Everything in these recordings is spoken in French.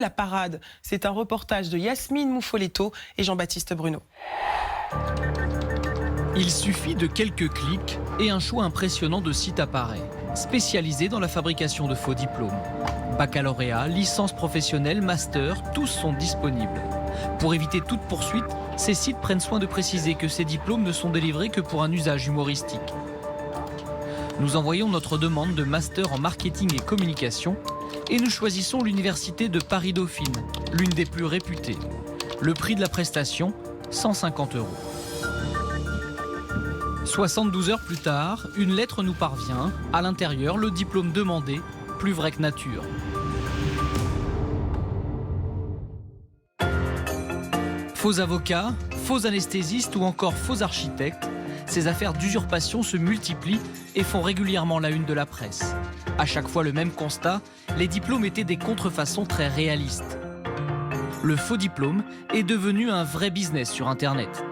La parade, c'est un reportage de Yasmine Moufoletto et Jean-Baptiste Bruno. Il suffit de quelques clics et un choix impressionnant de sites apparaît, spécialisés dans la fabrication de faux diplômes. Baccalauréat, licence professionnelle, master, tous sont disponibles. Pour éviter toute poursuite, ces sites prennent soin de préciser que ces diplômes ne sont délivrés que pour un usage humoristique. Nous envoyons notre demande de master en marketing et communication et nous choisissons l'université de Paris-Dauphine, l'une des plus réputées. Le prix de la prestation, 150 €. 72 heures plus tard, une lettre nous parvient. À l'intérieur, le diplôme demandé, plus vrai que nature. Faux avocats, faux anesthésistes ou encore faux architectes, ces affaires d'usurpation se multiplient et font régulièrement la une de la presse. À chaque fois le même constat, les diplômes étaient des contrefaçons très réalistes. Le faux diplôme est devenu un vrai business sur Internet.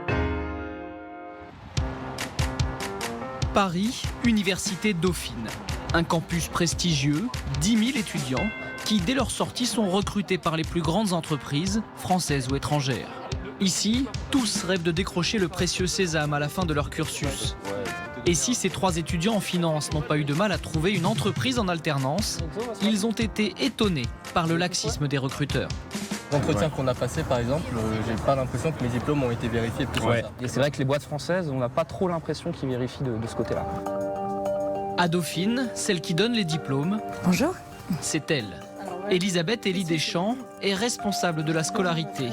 Paris, Université Dauphine. Un campus prestigieux, 10 000 étudiants qui, dès leur sortie, sont recrutés par les plus grandes entreprises, françaises ou étrangères. Ici, tous rêvent de décrocher le précieux sésame à la fin de leur cursus. Et si ces 3 étudiants en finance n'ont pas eu de mal à trouver une entreprise en alternance, ils ont été étonnés par le laxisme des recruteurs. L'entretien qu'on a passé, par exemple, j'ai pas l'impression que mes diplômes ont été vérifiés plus que ça. Et c'est vrai que les boîtes françaises, on n'a pas trop l'impression qu'ils vérifient de ce côté-là. À Dauphine, celle qui donne les diplômes, Bonjour. c'est elle. Elisabeth Elie Deschamps est responsable de la scolarité.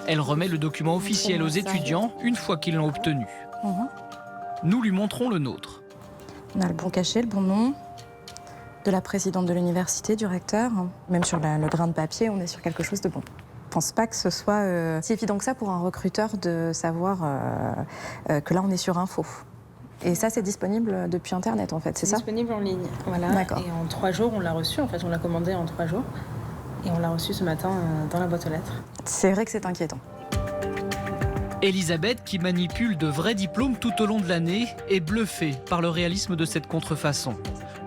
Elle remet le document officiel aux étudiants une fois qu'ils l'ont obtenu. Nous lui montrons le nôtre. On a le bon cachet, le bon nom de la présidente de l'université, du recteur. Même sur le grain de papier, on est sur quelque chose de bon. Je ne pense pas que ce soit si évident que ça pour un recruteur de savoir que là, on est sur un faux. Et ça, c'est disponible depuis Internet, en fait, c'est ça ? Disponible en ligne, voilà. D'accord. Et en 3 jours, on l'a reçu. En fait, on l'a commandé en 3 jours. Et on l'a reçu ce matin dans la boîte aux lettres. C'est vrai que c'est inquiétant. Elisabeth, qui manipule de vrais diplômes tout au long de l'année, est bluffée par le réalisme de cette contrefaçon.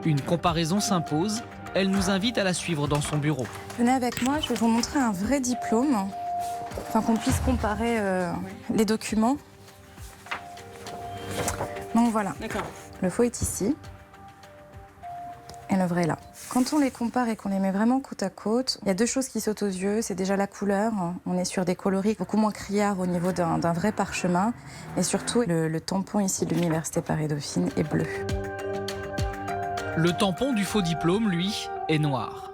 Une comparaison s'impose. Elle nous invite à la suivre dans son bureau. Venez avec moi, je vais vous montrer un vrai diplôme. Enfin, qu'on puisse comparer les documents. Donc voilà, le faux est ici et le vrai est là. Quand on les compare et qu'on les met vraiment côte à côte, il y a 2 choses qui sautent aux yeux. C'est déjà la couleur. On est sur des coloris beaucoup moins criards au niveau d'un vrai parchemin. Et surtout, le tampon ici de l'Université Paris-Dauphine est bleu. Le tampon du faux diplôme, lui, est noir.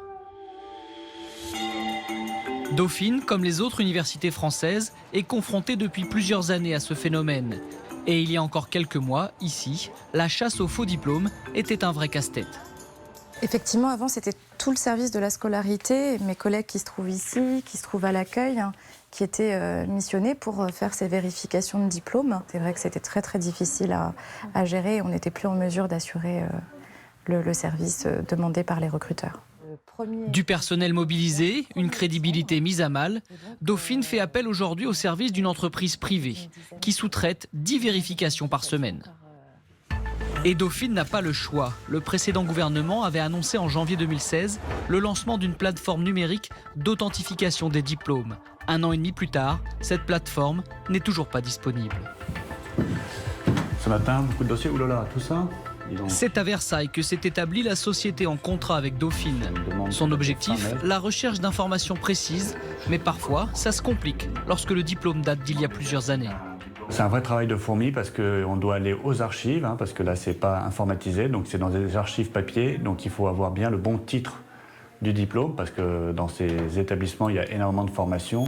Dauphine, comme les autres universités françaises, est confrontée depuis plusieurs années à ce phénomène. Et il y a encore quelques mois, ici, la chasse aux faux diplômes était un vrai casse-tête. Effectivement, avant, c'était tout le service de la scolarité. Mes collègues qui se trouvent ici, qui se trouvent à l'accueil, qui étaient missionnés pour faire ces vérifications de diplômes. C'est vrai que c'était très, très difficile à gérer. On n'était plus en mesure d'assurer le service demandé par les recruteurs. Du personnel mobilisé, une crédibilité mise à mal, Dauphine fait appel aujourd'hui au service d'une entreprise privée qui sous-traite 10 vérifications par semaine. Et Dauphine n'a pas le choix. Le précédent gouvernement avait annoncé en janvier 2016 le lancement d'une plateforme numérique d'authentification des diplômes. 1 an et demi plus tard, cette plateforme n'est toujours pas disponible. Ce matin, beaucoup de dossiers, oulala, tout ça. C'est à Versailles que s'est établie la société en contrat avec Dauphine. Son objectif, la recherche d'informations précises, mais parfois ça se complique lorsque le diplôme date d'il y a plusieurs années. C'est un vrai travail de fourmi parce qu'on doit aller aux archives, parce que là c'est pas informatisé, donc c'est dans des archives papier, donc il faut avoir bien le bon titre du diplôme parce que dans ces établissements il y a énormément de formations,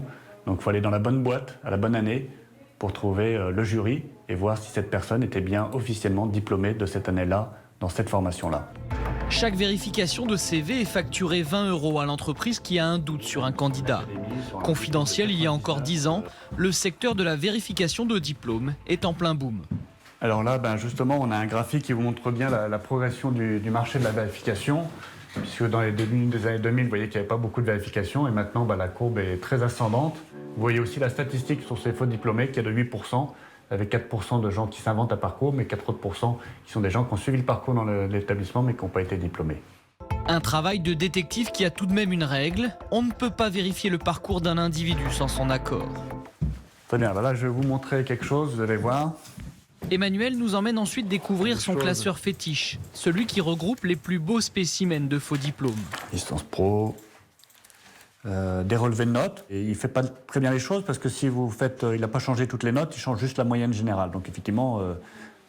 donc il faut aller dans la bonne boîte, à la bonne année, pour trouver le jury et voir si cette personne était bien officiellement diplômée de cette année-là, dans cette formation-là. Chaque vérification de CV est facturée 20 € à l'entreprise qui a un doute sur un candidat. Confidentiel il y a encore 10 ans, le secteur de la vérification de diplômes est en plein boom. Alors là, justement, on a un graphique qui vous montre bien la progression du marché de la vérification, puisque dans les débuts des années 2000, vous voyez qu'il n'y avait pas beaucoup de vérifications, et maintenant la courbe est très ascendante. Vous voyez aussi la statistique sur ces faux diplômés qui est de 8%, avec 4% de gens qui s'inventent un parcours, mais 4 autres % qui sont des gens qui ont suivi le parcours dans l'établissement mais qui n'ont pas été diplômés. Un travail de détective qui a tout de même une règle. On ne peut pas vérifier le parcours d'un individu sans son accord. Très bien, là je vais vous montrer quelque chose, vous allez voir. Emmanuel nous emmène ensuite découvrir son classeur fétiche, celui qui regroupe les plus beaux spécimens de faux diplômes. Licence pro, des relevés de notes. Et il ne fait pas très bien les choses parce que si vous faites, il n'a pas changé toutes les notes, il change juste la moyenne générale. Donc effectivement,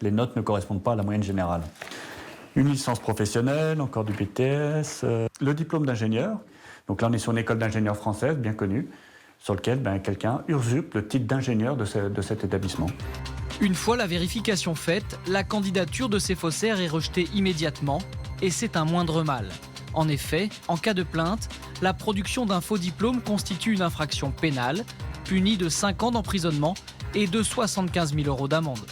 les notes ne correspondent pas à la moyenne générale. Une licence professionnelle, encore du BTS, le diplôme d'ingénieur. Donc là, on est sur une école d'ingénieurs française, bien connue, sur lequel quelqu'un usurpe le titre d'ingénieur de cet établissement. Une fois la vérification faite, la candidature de ces faussaires est rejetée immédiatement, et c'est un moindre mal. En effet, en cas de plainte, la production d'un faux diplôme constitue une infraction pénale, punie de 5 ans d'emprisonnement et de 75 000 € d'amende.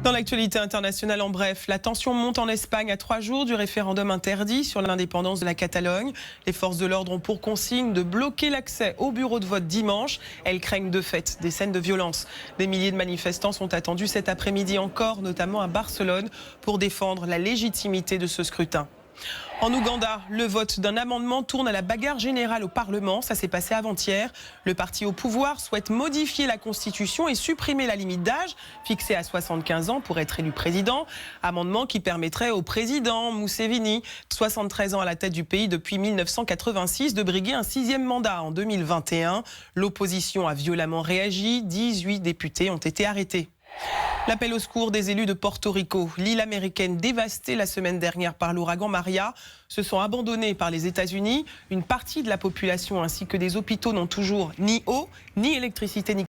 Dans l'actualité internationale, en bref, la tension monte en Espagne à 3 jours du référendum interdit sur l'indépendance de la Catalogne. Les forces de l'ordre ont pour consigne de bloquer l'accès au bureau de vote dimanche. Elles craignent de fait des scènes de violence. Des milliers de manifestants sont attendus cet après-midi encore, notamment à Barcelone, pour défendre la légitimité de ce scrutin. En Ouganda, le vote d'un amendement tourne à la bagarre générale au Parlement. Ça s'est passé avant-hier. Le parti au pouvoir souhaite modifier la Constitution et supprimer la limite d'âge, fixée à 75 ans pour être élu président. Amendement qui permettrait au président Museveni, 73 ans à la tête du pays depuis 1986, de briguer un 6e mandat en 2021. L'opposition a violemment réagi. 18 députés ont été arrêtés. L'appel au secours des élus de Porto Rico. L'île américaine dévastée la semaine dernière par l'ouragan Maria se sont abandonnés par les États-Unis. Une partie de la population ainsi que des hôpitaux n'ont toujours ni eau, ni électricité, ni